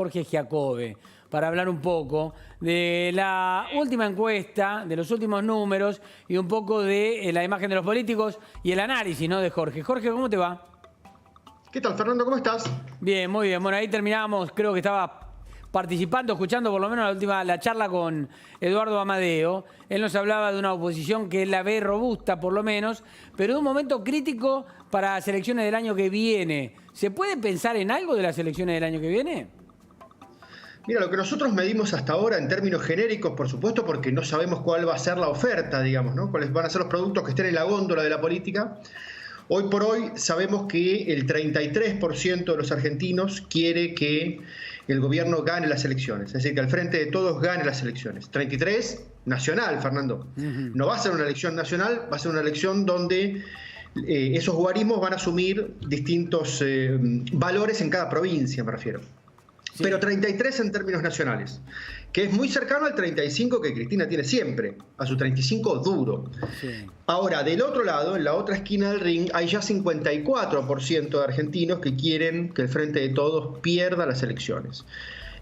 Jorge Giacobbe, para hablar un poco de la última encuesta, de los últimos números y un poco de la imagen de los políticos y el análisis, ¿no?, de Jorge. Jorge, ¿cómo te va? ¿Qué tal, Fernando? ¿Cómo estás? Bien, muy bien. Bueno, ahí terminábamos, creo que estaba participando, escuchando por lo menos la charla con Eduardo Amadeo. Él nos hablaba de una oposición que él la ve robusta, por lo menos, pero de un momento crítico para las elecciones del año que viene. ¿Se puede pensar en algo de las elecciones del año que viene? Mira, lo que nosotros medimos hasta ahora en términos genéricos, por supuesto, porque no sabemos cuál va a ser la oferta, digamos, ¿no? Cuáles van a ser los productos que estén en la góndola de la política. Hoy por hoy sabemos que el 33% de los argentinos quiere que el gobierno gane las elecciones, es decir, que al Frente de Todos gane las elecciones. 33 nacional, Fernando. No va a ser una elección nacional, va a ser una elección donde esos guarismos van a asumir distintos valores en cada provincia, me refiero. Sí. Pero 33 en términos nacionales, que es muy cercano al 35 que Cristina tiene siempre, a su 35 duro. Sí. Ahora, del otro lado, en la otra esquina del ring, hay ya 54% de argentinos que quieren que el Frente de Todos pierda las elecciones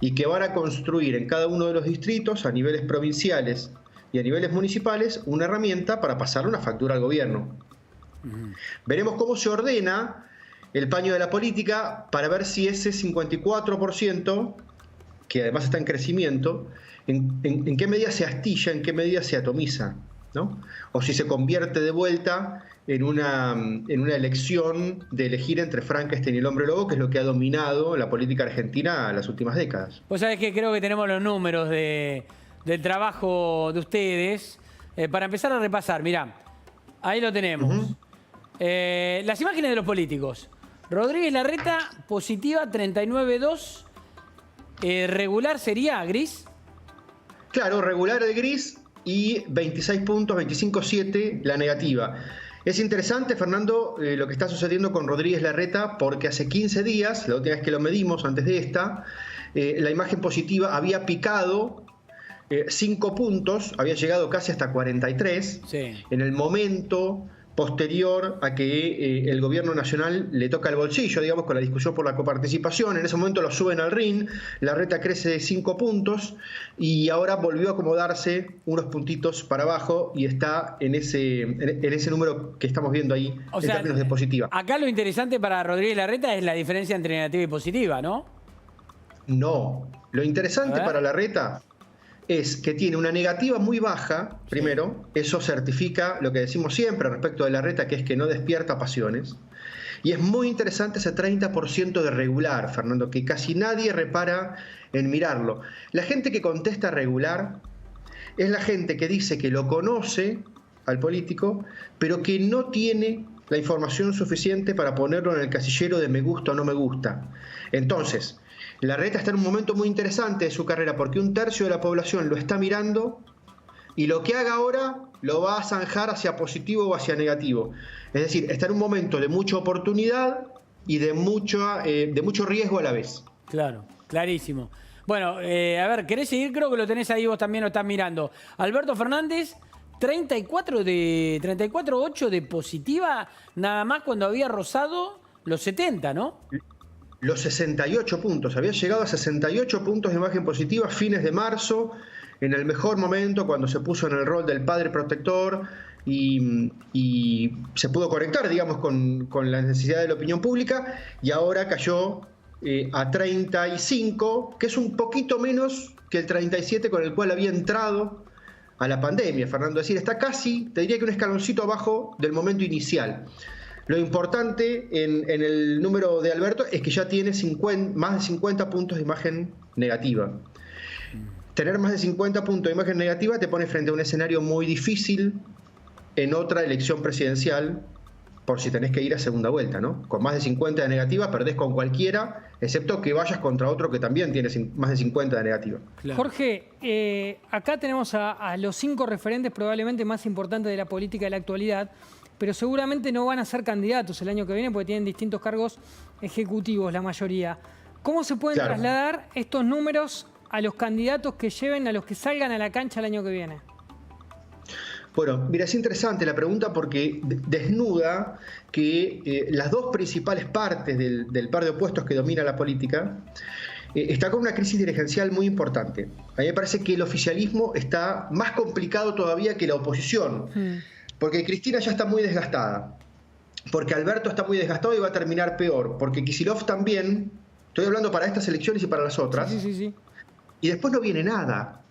y que van a construir en cada uno de los distritos, a niveles provinciales y a niveles municipales, una herramienta para pasarle una factura al gobierno. Veremos cómo se ordena el paño de la política para ver si ese 54%, que además está en crecimiento, en qué medida se astilla, en qué medida se atomiza, ¿no? O si se convierte de vuelta en una elección de elegir entre Frankenstein y el hombre lobo, que es lo que ha dominado la política argentina en las últimas décadas. Vos sabés que creo que tenemos los números del trabajo de ustedes. Para empezar a repasar, mirá, ahí lo tenemos. Las imágenes de los políticos. Rodríguez Larreta, positiva, 39,2. ¿Regular sería gris? Claro, regular el gris y 26 puntos, 25,7 la negativa. Es interesante, Fernando, lo que está sucediendo con Rodríguez Larreta, porque hace 15 días, la última vez que lo medimos antes de esta, la imagen positiva había picado 5 puntos, había llegado casi hasta 43. Sí. En el momento posterior a que el gobierno nacional le toca el bolsillo, digamos, con la discusión por la coparticipación. En ese momento lo suben al ring, Larreta crece de 5 puntos y ahora volvió a acomodarse unos puntitos para abajo y está en ese número que estamos viendo ahí, en términos de positiva. Acá lo interesante para Rodríguez Larreta es la diferencia entre negativa y positiva, ¿no? No, lo interesante para Larreta es que tiene una negativa muy baja, primero, eso certifica lo que decimos siempre respecto de Larreta, que es que no despierta pasiones, y es muy interesante ese 30% de regular, Fernando, que casi nadie repara en mirarlo. La gente que contesta regular es la gente que dice que lo conoce al político, pero que no tiene la información suficiente para ponerlo en el casillero de me gusta o no me gusta. Entonces, Larreta está en un momento muy interesante de su carrera porque un tercio de la población lo está mirando y lo que haga ahora lo va a zanjar hacia positivo o hacia negativo. Es decir, está en un momento de mucha oportunidad y de mucho riesgo a la vez. Claro, clarísimo. Bueno, a ver, ¿querés seguir? Creo que lo tenés ahí, vos también lo estás mirando. Alberto Fernández, 34,8 de positiva, nada más cuando había rozado los 70, ¿no? Los 68 puntos, había llegado a 68 puntos de imagen positiva a fines de marzo, en el mejor momento cuando se puso en el rol del padre protector y se pudo conectar, digamos, con la necesidad de la opinión pública, y ahora cayó a 35, que es un poquito menos que el 37 con el cual había entrado a la pandemia, Fernando. Es decir, está casi, te diría que un escaloncito abajo del momento inicial. Lo importante en el número de Alberto es que ya tiene más de 50 puntos de imagen negativa. Tener más de 50 puntos de imagen negativa te pone frente a un escenario muy difícil en otra elección presidencial, por si tenés que ir a segunda vuelta, ¿no? Con más de 50 de negativa perdés con cualquiera, excepto que vayas contra otro que también tiene más de 50 de negativa. Claro. Jorge, acá tenemos a los 5 referentes probablemente más importantes de la política de la actualidad, pero seguramente no van a ser candidatos el año que viene porque tienen distintos cargos ejecutivos la mayoría. ¿Cómo se pueden trasladar estos números a los candidatos que lleven a los que salgan a la cancha el año que viene? Bueno, mira, es interesante la pregunta porque desnuda que las dos principales partes del par de opuestos que domina la política está con una crisis dirigencial muy importante. A mí me parece que el oficialismo está más complicado todavía que la oposición, porque Cristina ya está muy desgastada, porque Alberto está muy desgastado y va a terminar peor, porque Kicillof también, estoy hablando para estas elecciones y para las otras, Sí. y después no viene nada.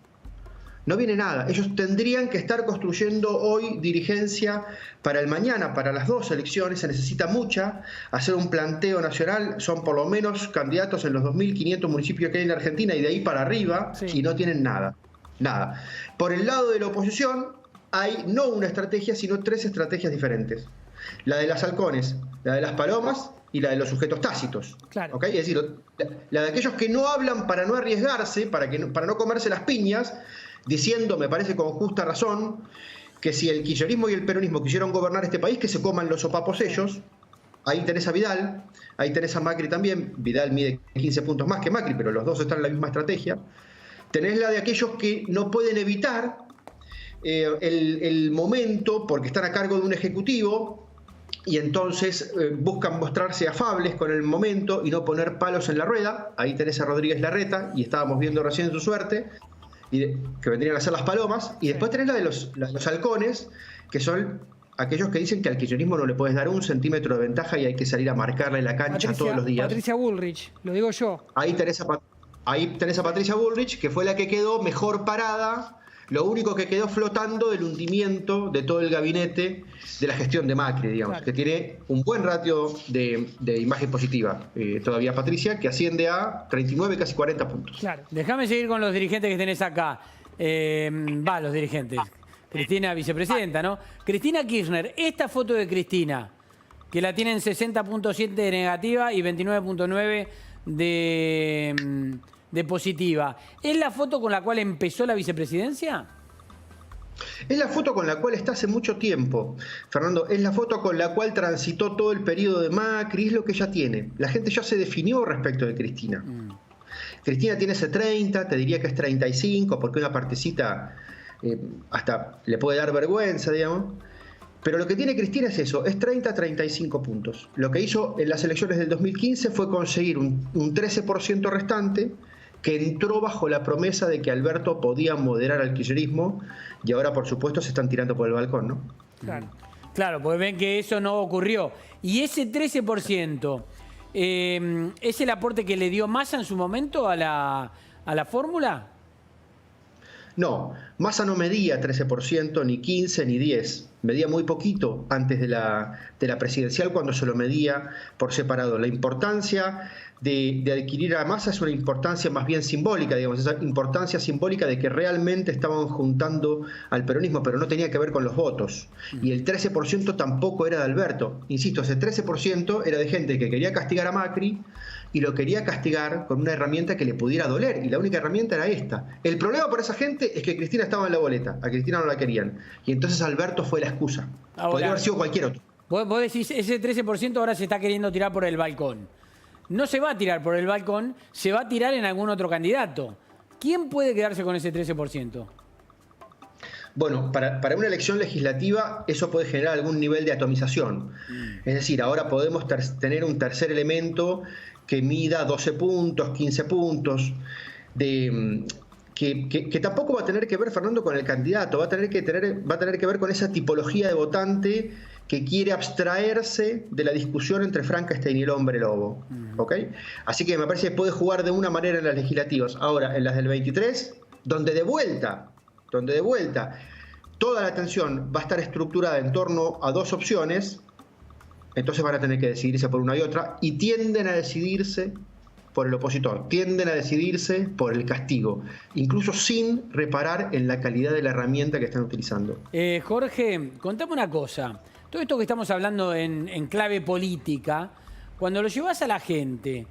No viene nada. Ellos tendrían que estar construyendo hoy dirigencia para el mañana, para las dos elecciones. Se necesita mucha. Hacer un planteo nacional. Son por lo menos candidatos en los 2.500 municipios que hay en la Argentina y de ahí para arriba. Sí. Y no tienen nada. Nada. Por el lado de la oposición hay no una estrategia, sino 3 estrategias diferentes. La de las halcones, la de las palomas y la de los sujetos tácitos. Claro. ¿Okay? Es decir, la de aquellos que no hablan para no arriesgarse, para no comerse las piñas, diciendo, me parece con justa razón, que si el kirchnerismo y el peronismo quisieron gobernar este país, que se coman los sopapos ellos. Ahí tenés a Vidal, ahí tenés a Macri también. Vidal mide 15 puntos más que Macri, pero los dos están en la misma estrategia. Tenés la de aquellos que no pueden evitar el momento porque están a cargo de un ejecutivo y entonces buscan mostrarse afables con el momento y no poner palos en la rueda. Ahí tenés a Rodríguez Larreta, y estábamos viendo recién su suerte, que vendrían a ser las palomas. Y después tenés la de los halcones, que son aquellos que dicen que al kirchnerismo no le puedes dar 1 centímetro de ventaja y hay que salir a marcarle la cancha todos los días. Patricia Bullrich, lo digo yo. Ahí tenés a Patricia Bullrich, que fue la que quedó mejor parada. Lo único que quedó flotando del hundimiento de todo el gabinete de la gestión de Macri, digamos, Claro. que tiene un buen ratio de imagen positiva. Todavía Patricia, que asciende a 39, casi 40 puntos. Claro. Déjame seguir con los dirigentes que tenés acá. Los dirigentes. Cristina, vicepresidenta, ¿no? Cristina Kirchner, esta foto de Cristina, que la tienen 60.7 de negativa y 29.9 de positiva, ¿es la foto con la cual empezó la vicepresidencia? Es la foto con la cual está hace mucho tiempo, Fernando. Es la foto con la cual transitó todo el periodo de Macri. Es lo que ella tiene. La gente ya se definió respecto de Cristina. Cristina tiene ese 30, te diría que es 35, porque una partecita hasta le puede dar vergüenza, digamos. Pero lo que tiene Cristina es eso, es 30-35 puntos. Lo que hizo en las elecciones del 2015 fue conseguir un 13% restante, que entró bajo la promesa de que Alberto podía moderar al kirchnerismo, y ahora, por supuesto, se están tirando por el balcón, ¿no? Claro. Claro, porque ven que eso no ocurrió. Y ese 13%, ¿es el aporte que le dio Massa en su momento a la fórmula? No, Massa no medía 13%, ni 15, ni 10. Medía muy poquito antes de la presidencial, cuando se lo medía por separado. La importancia de adquirir a Massa es una importancia más bien simbólica, digamos, esa importancia simbólica de que realmente estaban juntando al peronismo, pero no tenía que ver con los votos. Y el 13% tampoco era de Alberto. Insisto, ese 13% era de gente que quería castigar a Macri, y lo quería castigar con una herramienta que le pudiera doler, y la única herramienta era esta. El problema para esa gente es que Cristina estaba en la boleta, a Cristina no la querían, y entonces Alberto fue la excusa. Ahora, podría haber sido cualquier otro. Vos decís, ese 13% ahora se está queriendo tirar por el balcón. No se va a tirar por el balcón, se va a tirar en algún otro candidato. ¿Quién puede quedarse con ese 13%? Bueno, para una elección legislativa eso puede generar algún nivel de atomización. Es decir, ahora podemos tener un tercer elemento que mida 12 puntos, 15 puntos, que tampoco va a tener que ver, Fernando, con el candidato, va a tener que ver con esa tipología de votante que quiere abstraerse de la discusión entre Frankenstein y el hombre lobo. ¿Ok? Así que me parece que puede jugar de una manera en las legislativas. Ahora, en las del 23, donde de vuelta toda la atención va a estar estructurada en torno a 2 opciones, entonces van a tener que decidirse por una y otra, y tienden a decidirse por el opositor, tienden a decidirse por el castigo, incluso sin reparar en la calidad de la herramienta que están utilizando. Jorge, contame una cosa. Todo esto que estamos hablando en clave política, cuando lo llevas a la gente,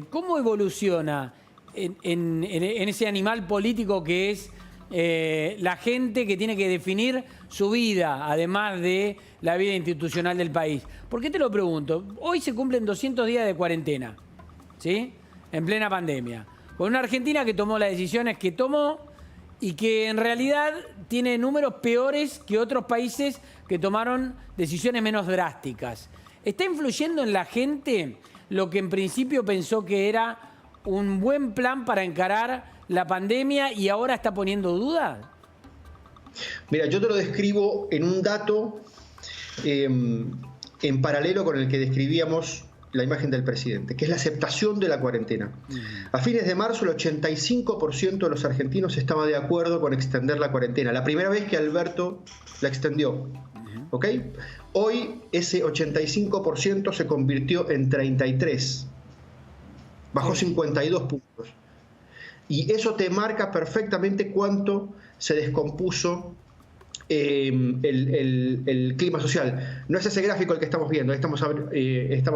¿cómo evoluciona en ese animal político que es la gente que tiene que definir su vida, además de la vida institucional del país? ¿Por qué te lo pregunto? Hoy se cumplen 200 días de cuarentena, ¿sí? En plena pandemia. Con una Argentina que tomó las decisiones que tomó y que en realidad tiene números peores que otros países que tomaron decisiones menos drásticas. ¿Está influyendo en la gente lo que en principio pensó que era un buen plan para encarar la pandemia y ahora está poniendo dudas? Mira, yo te lo describo en un dato en paralelo con el que describíamos la imagen del presidente, que es la aceptación de la cuarentena. A fines de marzo, el 85% de los argentinos estaba de acuerdo con extender la cuarentena. La primera vez que Alberto la extendió. ¿Ok? Hoy ese 85% se convirtió en 33%. Bajó 52 puntos. Y eso te marca perfectamente cuánto se descompuso el clima social. No es ese gráfico el que estamos viendo, estamos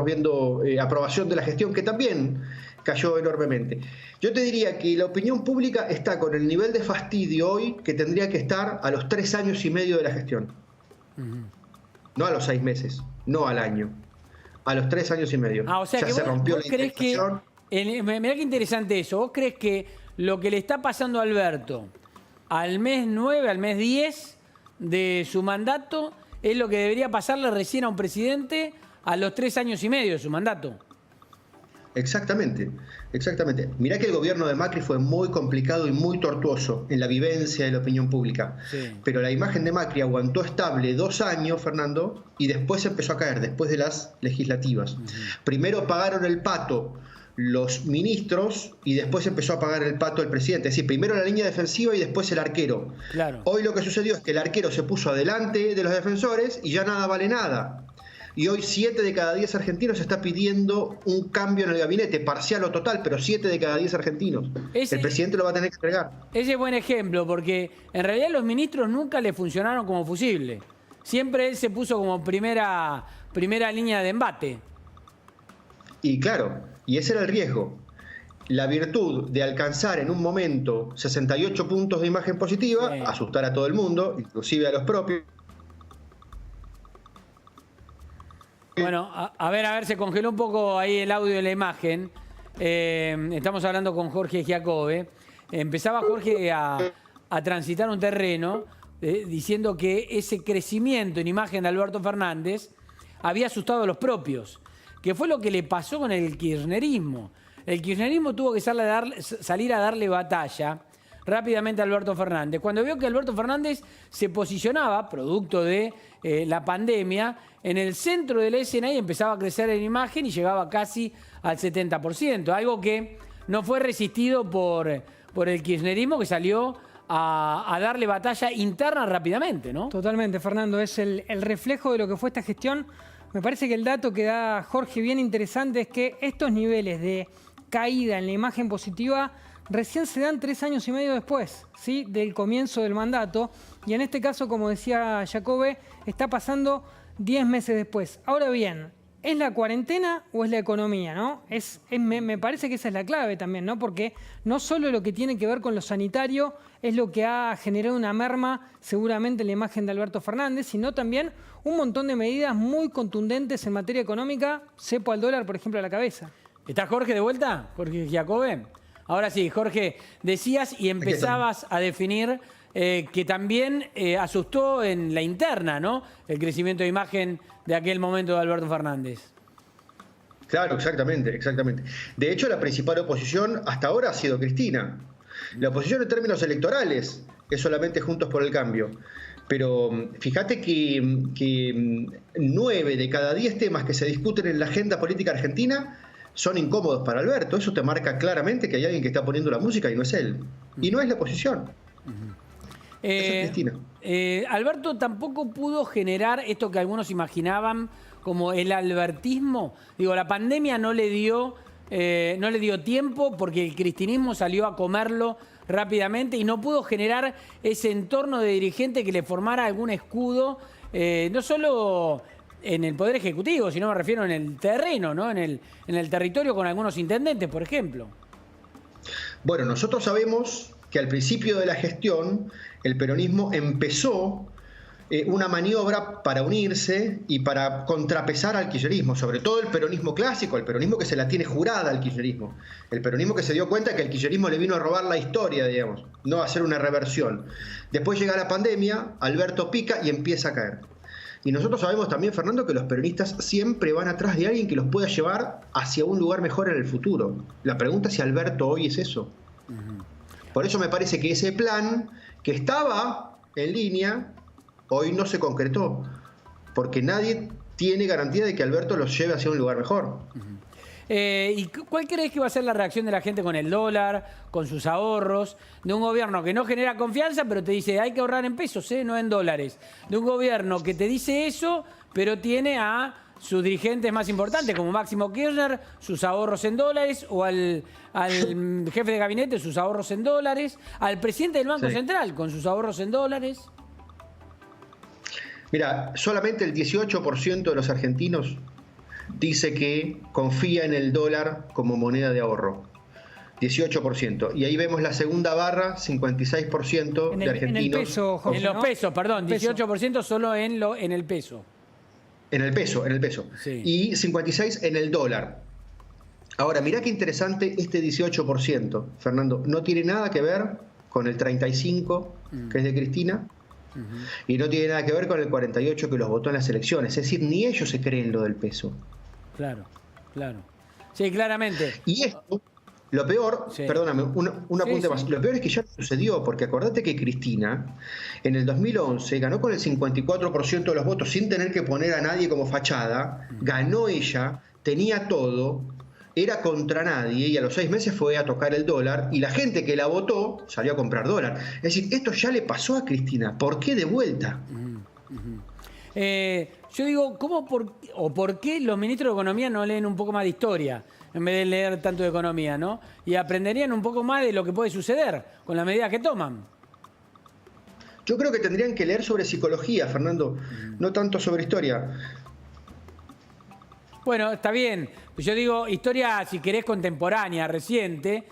viendo aprobación de la gestión, que también cayó enormemente. Yo te diría que la opinión pública está con el nivel de fastidio hoy que tendría que estar a los 3 años y medio de la gestión. No a los 6 meses, no al año. A los 3 años y medio. O sea ya que se vos, rompió vos la crees que... indexación. Mirá qué interesante eso. ¿Vos crees que lo que le está pasando a Alberto al mes 9, al mes 10 de su mandato es lo que debería pasarle recién a un presidente a los 3 años y medio de su mandato? Exactamente, exactamente. Mirá que el gobierno de Macri fue muy complicado y muy tortuoso en la vivencia de la opinión pública. Sí. Pero la imagen de Macri aguantó estable 2 años, Fernando, y después empezó a caer, después de las legislativas. Primero pagaron el pato los ministros y después empezó a pagar el pato el presidente. Es decir, primero la línea defensiva y después el arquero. Claro. Hoy lo que sucedió es que el arquero se puso adelante de los defensores y ya nada vale nada. Y hoy 7 de cada 10 argentinos está pidiendo un cambio en el gabinete, parcial o total, pero 7 de cada 10 argentinos. El presidente lo va a tener que entregar. Ese es buen ejemplo, porque en realidad los ministros nunca le funcionaron como fusible. Siempre él se puso como primera línea de embate. Y claro, y ese era el riesgo. La virtud de alcanzar en un momento 68 puntos de imagen positiva, sí, asustar a todo el mundo, inclusive a los propios. Bueno, a ver, se congeló un poco ahí el audio de la imagen. Estamos hablando con Jorge Giacobbe. Empezaba Jorge a transitar un terreno diciendo que ese crecimiento en imagen de Alberto Fernández había asustado a los propios, que fue lo que le pasó con el kirchnerismo. El kirchnerismo tuvo que salir a darle batalla rápidamente a Alberto Fernández. Cuando vio que Alberto Fernández se posicionaba, producto de la pandemia, en el centro de la escena y empezaba a crecer en imagen y llegaba casi al 70%. Algo que no fue resistido por el kirchnerismo, que salió a darle batalla interna rápidamente, ¿no? Totalmente, Fernando. Es el reflejo de lo que fue esta gestión. Me parece que el dato que da Jorge bien interesante es que estos niveles de caída en la imagen positiva recién se dan 3 años y medio después, ¿sí?, del comienzo del mandato. Y en este caso, como decía Giacobbe, está pasando 10 meses después. Ahora bien, ¿es la cuarentena o es la economía, no? Me parece que esa es la clave también, ¿no? Porque no solo lo que tiene que ver con lo sanitario es lo que ha generado una merma seguramente en la imagen de Alberto Fernández, sino también un montón de medidas muy contundentes en materia económica, cepo al dólar, por ejemplo, a la cabeza. ¿Está Jorge de vuelta? ¿Jorge Giacobbe? Ahora sí, Jorge, decías y empezabas a definir que también asustó en la interna, ¿no?, el crecimiento de imagen de aquel momento de Alberto Fernández. Claro, exactamente, exactamente. De hecho, la principal oposición hasta ahora ha sido Cristina. La oposición en términos electorales es solamente Juntos por el Cambio. Pero fíjate que 9 de cada 10 temas que se discuten en la agenda política argentina son incómodos para Alberto. Eso te marca claramente que hay alguien que está poniendo la música y no es él. Y no es la oposición. Es Cristina. Alberto tampoco pudo generar esto que algunos imaginaban como el albertismo. Digo, la pandemia no le dio tiempo porque el cristinismo salió a comerlo rápidamente y no pudo generar ese entorno de dirigente que le formara algún escudo, no solo en el Poder Ejecutivo, sino me refiero en el terreno, ¿no?, en el territorio con algunos intendentes, por ejemplo. Bueno, nosotros sabemos que al principio de la gestión el peronismo empezó una maniobra para unirse y para contrapesar al kirchnerismo, sobre todo el peronismo clásico, el peronismo que se la tiene jurada al kirchnerismo, el peronismo que se dio cuenta que el kirchnerismo le vino a robar la historia, digamos, no a hacer una reversión. Después llega la pandemia, Alberto pica y empieza a caer. Y nosotros sabemos también, Fernando, que los peronistas siempre van atrás de alguien que los pueda llevar hacia un lugar mejor en el futuro. La pregunta es si Alberto hoy es eso. Por eso me parece que ese plan que estaba en línea, hoy no se concretó. Porque nadie tiene garantía de que Alberto los lleve hacia un lugar mejor. ¿Y cuál crees que va a ser la reacción de la gente con el dólar, con sus ahorros, de un gobierno que no genera confianza, pero te dice hay que ahorrar en pesos, no en dólares? De un gobierno que te dice eso, pero tiene a sus dirigentes más importantes, como Máximo Kirchner, sus ahorros en dólares, o al jefe de gabinete, sus ahorros en dólares, al presidente del Banco Central, con sus ahorros en dólares. Mira, solamente el 18% de los argentinos dice que confía en el dólar como moneda de ahorro. 18%. Y ahí vemos la segunda barra, 56% de argentinos. En el peso, Jorge, en los ¿no? pesos, perdón, 18% solo en el peso. En el peso. Sí. Y 56% en el dólar. Ahora, mirá qué interesante este 18%, Fernando. No tiene nada que ver con el 35%, que es de Cristina, y no tiene nada que ver con el 48% que los votó en las elecciones. Es decir, ni ellos se creen lo del peso. Claro. Sí, claramente. Y esto, lo peor, perdóname, un apunte más. Lo peor es que ya sucedió, porque acordate que Cristina en el 2011 ganó con el 54% de los votos sin tener que poner a nadie como fachada. Ganó ella, tenía todo, era contra nadie, y a los 6 meses fue a tocar el dólar, y la gente que la votó salió a comprar dólar. Es decir, esto ya le pasó a Cristina. ¿Por qué de vuelta? Yo digo, ¿por qué los ministros de Economía no leen un poco más de historia en vez de leer tanto de economía, ¿no? Y aprenderían un poco más de lo que puede suceder con las medidas que toman. Yo creo que tendrían que leer sobre psicología, Fernando, no tanto sobre historia. Bueno, está bien. Yo digo historia, si querés, contemporánea, reciente,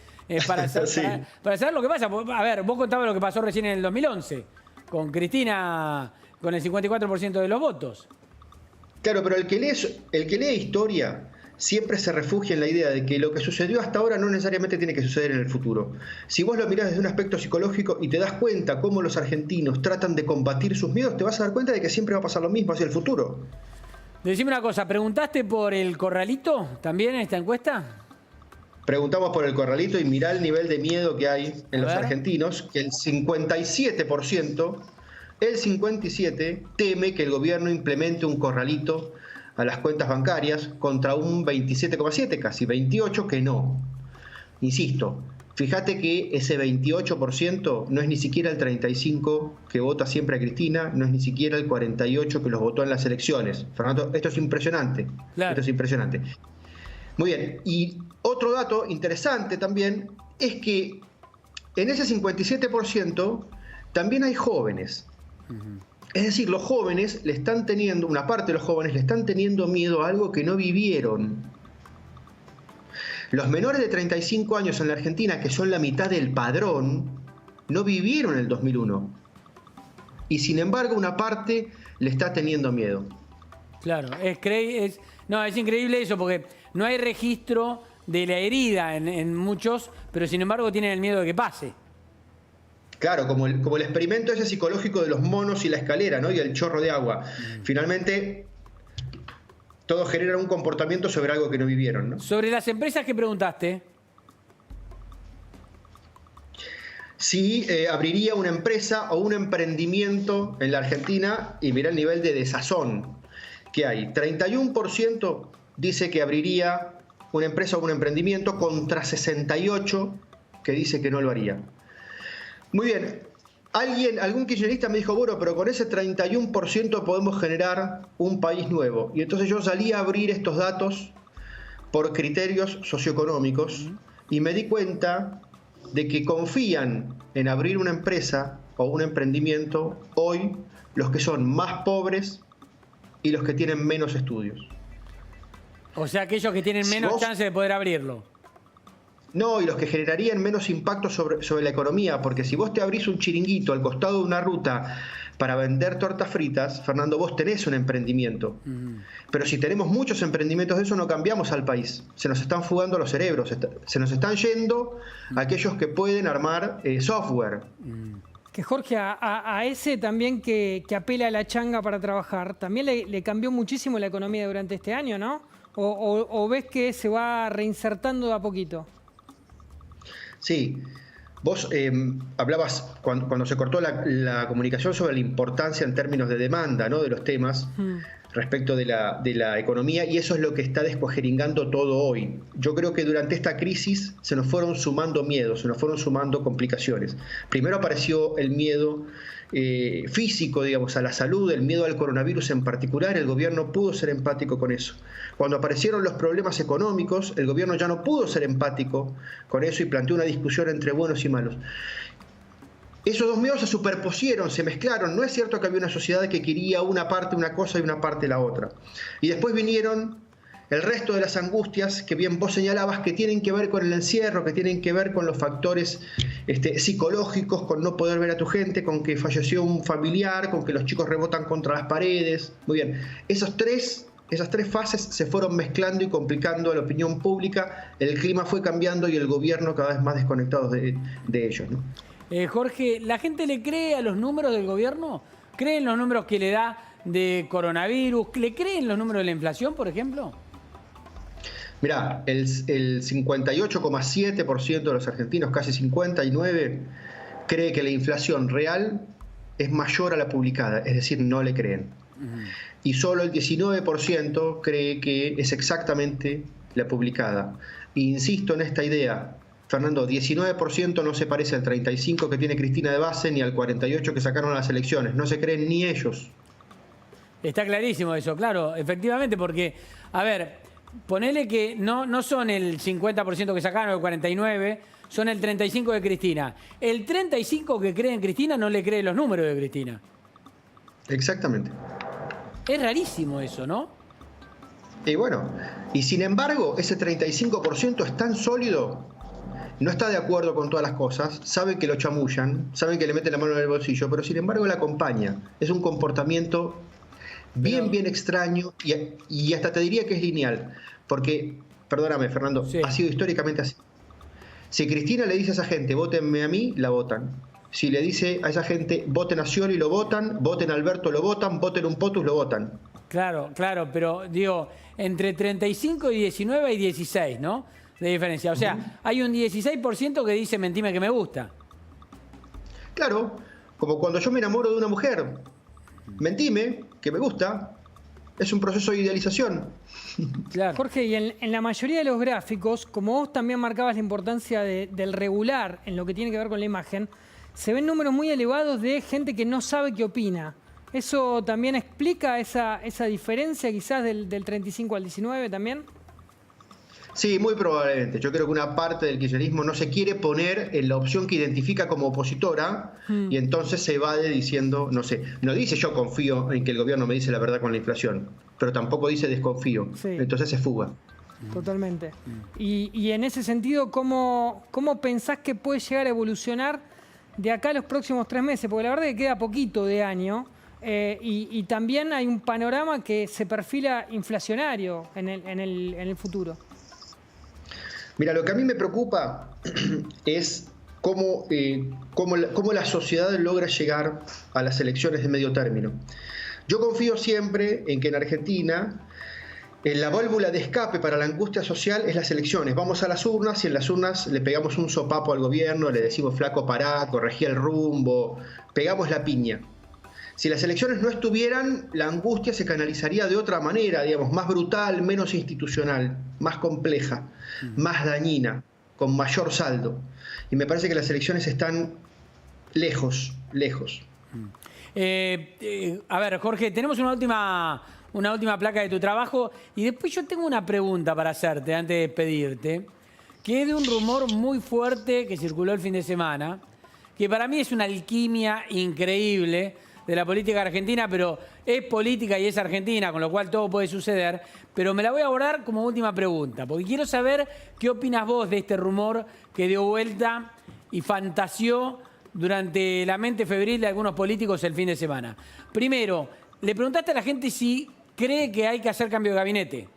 para saber lo que pasa. A ver, vos contabas lo que pasó recién en el 2011, con Cristina con el 54% de los votos. Claro, pero el que lee historia siempre se refugia en la idea de que lo que sucedió hasta ahora no necesariamente tiene que suceder en el futuro. Si vos lo mirás desde un aspecto psicológico y te das cuenta cómo los argentinos tratan de combatir sus miedos, te vas a dar cuenta de que siempre va a pasar lo mismo hacia el futuro. Decime una cosa, ¿preguntaste por el corralito también en esta encuesta? Preguntamos por el corralito y mirá el nivel de miedo que hay en los argentinos, que el 57%, teme que el gobierno implemente un corralito a las cuentas bancarias contra un 27,7%, casi 28% que no. Insisto, fíjate que ese 28% no es ni siquiera el 35% que vota siempre a Cristina, no es ni siquiera el 48% que los votó en las elecciones. Fernando, esto es impresionante. Claro. Esto es impresionante. Muy bien, y otro dato interesante también es que en ese 57% también hay jóvenes. Es decir, los jóvenes una parte de los jóvenes le están teniendo miedo a algo que no vivieron. Los menores de 35 años en la Argentina, que son la mitad del padrón, no vivieron el 2001. Y sin embargo, una parte le está teniendo miedo. Claro, es increíble eso, porque no hay registro de la herida en muchos, pero sin embargo tienen el miedo de que pase. Claro, como el experimento ese psicológico de los monos y la escalera, ¿no? Y el chorro de agua. Finalmente, todos generan un comportamiento sobre algo que no vivieron, ¿no? Sobre las empresas que preguntaste. Si abriría una empresa o un emprendimiento en la Argentina, y mirá el nivel de desazón que hay. 31% dice que abriría una empresa o un emprendimiento contra 68% que dice que no lo haría. Muy bien, algún kirchnerista me dijo, bueno, pero con ese 31% podemos generar un país nuevo. Y entonces yo salí a abrir estos datos por criterios socioeconómicos y me di cuenta de que confían en abrir una empresa o un emprendimiento hoy los que son más pobres y los que tienen menos estudios. O sea, aquellos que tienen menos chance de poder abrirlo. No, y los que generarían menos impacto sobre la economía, porque si vos te abrís un chiringuito al costado de una ruta para vender tortas fritas, Fernando, vos tenés un emprendimiento. Pero si tenemos muchos emprendimientos de eso, no cambiamos al país. Se nos están fugando los cerebros, se nos están yendo aquellos que pueden armar software. Que Jorge, a ese también que apela a la changa para trabajar, también le cambió muchísimo la economía durante este año, ¿no? ¿O ves que se va reinsertando de a poquito? Sí. Vos hablabas cuando se cortó la comunicación sobre la importancia en términos de demanda, ¿no?, de los temas respecto de la economía, y eso es lo que está descuajeringando todo hoy. Yo creo que durante esta crisis se nos fueron sumando miedos, se nos fueron sumando complicaciones. Primero apareció el miedo físico, digamos, a la salud, el miedo al coronavirus en particular. El gobierno pudo ser empático con eso. Cuando aparecieron los problemas económicos, el gobierno ya no pudo ser empático con eso y planteó una discusión entre buenos y malos. Esos dos miedos se superpusieron, se mezclaron. No es cierto que había una sociedad que quería una parte una cosa y una parte la otra. Y después vinieron el resto de las angustias que bien vos señalabas, que tienen que ver con el encierro, que tienen que ver con los factores psicológicos, con no poder ver a tu gente, con que falleció un familiar, con que los chicos rebotan contra las paredes. Muy bien. Esas tres fases se fueron mezclando y complicando a la opinión pública. El clima fue cambiando y el gobierno cada vez más desconectado de ellos, ¿no? Jorge, ¿la gente le cree a los números del gobierno? ¿Cree en los números que le da de coronavirus? ¿Le cree en los números de la inflación, por ejemplo? Mirá, el 58,7% de los argentinos, casi 59%, cree que la inflación real es mayor a la publicada, es decir, no le creen. Y solo el 19% cree que es exactamente la publicada. E insisto en esta idea, Fernando, 19% no se parece al 35% que tiene Cristina de base ni al 48% que sacaron a las elecciones. No se creen ni ellos. Está clarísimo eso, claro, efectivamente, porque, a ver, ponele que no son el 50% que sacaron, el 49%, son el 35% de Cristina. El 35% que cree en Cristina no le cree los números de Cristina. Exactamente. Es rarísimo eso, ¿no? Y bueno, y sin embargo, ese 35% es tan sólido, no está de acuerdo con todas las cosas, sabe que lo chamullan, saben que le meten la mano en el bolsillo, pero sin embargo la acompaña. Es un comportamiento bien extraño y hasta te diría que es lineal, porque, perdóname, Fernando, sí, ha sido históricamente así. Si Cristina le dice a esa gente, vótenme a mí, la votan. Si le dice a esa gente, voten a Scioli, lo votan, voten a Alberto, lo votan, voten un POTUS, lo votan. Claro, pero digo, entre 35 y 19 hay 16, ¿no? De diferencia. O sea, hay un 16% que dice mentime que me gusta. Claro, como cuando yo me enamoro de una mujer. Mentime que me gusta. Es un proceso de idealización. Claro. Jorge, y en la mayoría de los gráficos, como vos también marcabas la importancia del regular en lo que tiene que ver con la imagen, se ven números muy elevados de gente que no sabe qué opina. ¿Eso también explica esa diferencia quizás del 35 al 19 también? Sí, muy probablemente. Yo creo que una parte del kirchnerismo no se quiere poner en la opción que identifica como opositora y entonces se evade diciendo, no sé, no dice yo confío en que el gobierno me dice la verdad con la inflación, pero tampoco dice desconfío. Sí. Entonces se fuga. Totalmente. Y en ese sentido, ¿cómo pensás que puede llegar a evolucionar de acá a los próximos 3 meses? Porque la verdad es que queda poquito de año y también hay un panorama que se perfila inflacionario en el futuro. Mira, lo que a mí me preocupa es cómo la sociedad logra llegar a las elecciones de medio término. Yo confío siempre en que en Argentina la válvula de escape para la angustia social es las elecciones. Vamos a las urnas y en las urnas le pegamos un sopapo al gobierno, le decimos flaco pará, corregí el rumbo, pegamos la piña. Si las elecciones no estuvieran, la angustia se canalizaría de otra manera, digamos, más brutal, menos institucional, más compleja, más dañina, con mayor saldo. Y me parece que las elecciones están lejos. A ver, Jorge, tenemos una última placa de tu trabajo y después yo tengo una pregunta para hacerte antes de despedirte, que es de un rumor muy fuerte que circuló el fin de semana, que para mí es una alquimia increíble de la política argentina, pero es política y es argentina, con lo cual todo puede suceder, pero me la voy a abordar como última pregunta, porque quiero saber qué opinas vos de este rumor que dio vuelta y fantaseó durante la mente febril de algunos políticos el fin de semana. Primero, le preguntaste a la gente si cree que hay que hacer cambio de gabinete.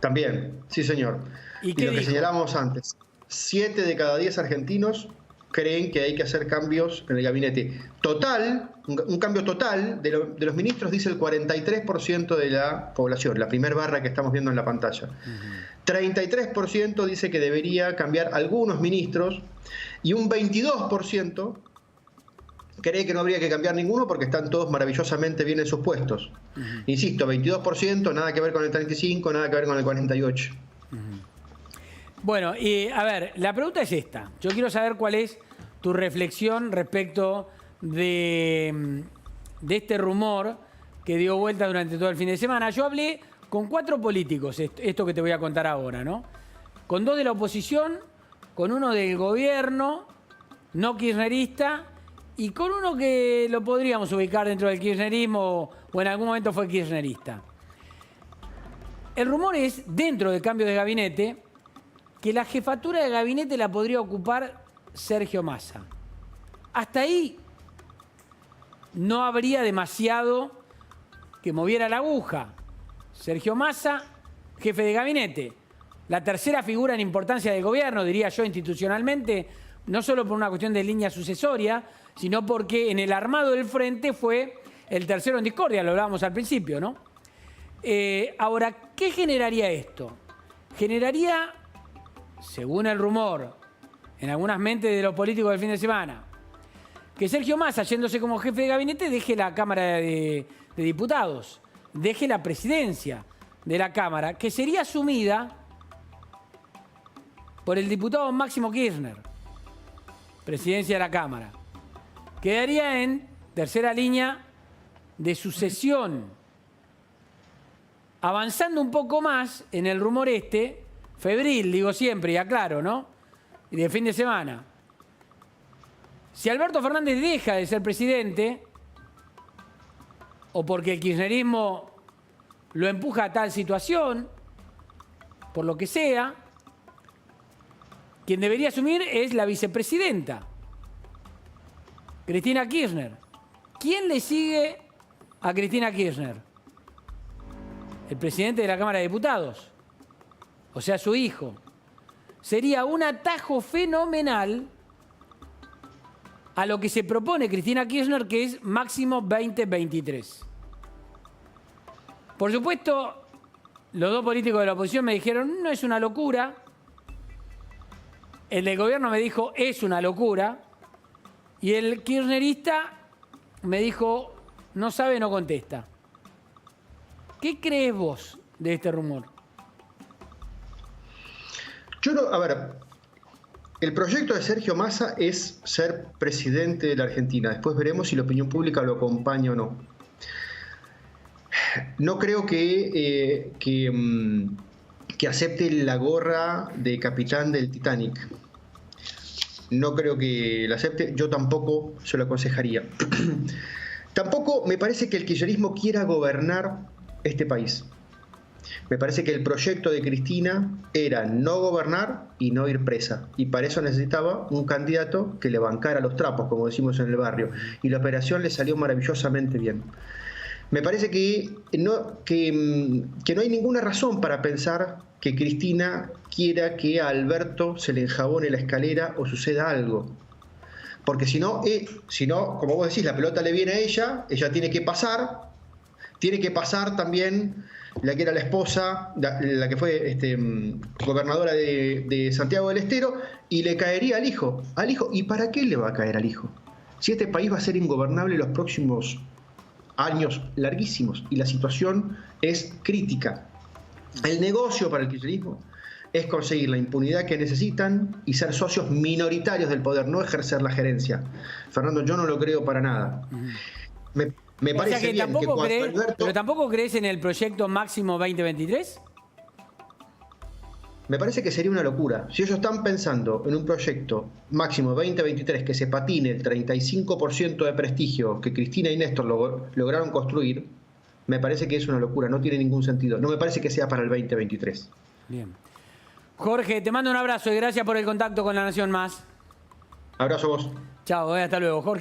También, sí señor. Y lo que señalábamos antes, 7 de cada 10 argentinos creen que hay que hacer cambios en el gabinete. Total, un cambio total de los ministros, dice el 43% de la población, la primera barra que estamos viendo en la pantalla. 33% dice que debería cambiar algunos ministros y un 22% cree que no habría que cambiar ninguno porque están todos maravillosamente bien en sus puestos. Insisto, 22%, nada que ver con el 35%, nada que ver con el 48%. Bueno, y a ver, la pregunta es esta. Yo quiero saber cuál es tu reflexión respecto de este rumor que dio vuelta durante todo el fin de semana. Yo hablé con 4 políticos, esto que te voy a contar ahora, ¿no? Con 2 de la oposición, con uno del gobierno, no kirchnerista, y con uno que lo podríamos ubicar dentro del kirchnerismo o en algún momento fue kirchnerista. El rumor es, dentro del cambio de gabinete, que la jefatura de gabinete la podría ocupar Sergio Massa. Hasta ahí no habría demasiado que moviera la aguja. Sergio Massa, jefe de gabinete. La tercera figura en importancia del gobierno, diría yo, institucionalmente, no solo por una cuestión de línea sucesoria, sino porque en el armado del frente fue el tercero en discordia, lo hablábamos al principio, ¿no? Ahora, ¿qué generaría esto? Generaría, según el rumor, en algunas mentes de los políticos del fin de semana, que Sergio Massa, yéndose como jefe de gabinete, deje la Cámara de Diputados, deje la presidencia de la Cámara, que sería asumida por el diputado Máximo Kirchner, presidencia de la Cámara. Quedaría en tercera línea de sucesión. Avanzando un poco más en el rumor febril, digo siempre, y aclaro, ¿no? Y de fin de semana. Si Alberto Fernández deja de ser presidente, o porque el kirchnerismo lo empuja a tal situación, por lo que sea, quien debería asumir es la vicepresidenta, Cristina Kirchner. ¿Quién le sigue a Cristina Kirchner? El presidente de la Cámara de Diputados, o sea, su hijo. Sería un atajo fenomenal a lo que se propone Cristina Kirchner, que es máximo 2023. Por supuesto, los 2 políticos de la oposición me dijeron, no es una locura. El del gobierno me dijo, es una locura. Y el kirchnerista me dijo, no sabe, no contesta. ¿Qué crees vos de este rumor? Yo no, a ver, el proyecto de Sergio Massa es ser presidente de la Argentina. Después veremos si la opinión pública lo acompaña o no. No creo que acepte la gorra de capitán del Titanic. No creo que la acepte, yo tampoco se lo aconsejaría. Tampoco me parece que el kirchnerismo quiera gobernar este país. Me parece que el proyecto de Cristina era no gobernar y no ir presa. Y para eso necesitaba un candidato que le bancara los trapos, como decimos en el barrio. Y la operación le salió maravillosamente bien. Me parece que no hay ninguna razón para pensar que Cristina quiera que a Alberto se le enjabone la escalera o suceda algo. Porque si no, como vos decís, la pelota le viene a ella tiene que pasar también la que era la esposa, la que fue gobernadora de Santiago del Estero, y le caería al hijo. ¿Y para qué le va a caer al hijo? Si este país va a ser ingobernable los próximos años larguísimos y la situación es crítica. El negocio para el kirchnerismo es conseguir la impunidad que necesitan y ser socios minoritarios del poder, no ejercer la gerencia. Fernando, yo no lo creo para nada. Me parece que bien que cuando Alberto... ¿Pero tampoco crees en el proyecto máximo 2023? Me parece que sería una locura. Si ellos están pensando en un proyecto máximo 2023 que se patine el 35% de prestigio que Cristina y Néstor lograron construir, me parece que es una locura, no tiene ningún sentido. No me parece que sea para el 2023. Bien. Jorge, te mando un abrazo y gracias por el contacto con La Nación Más. Abrazo a vos. Chao, hasta luego. Jorge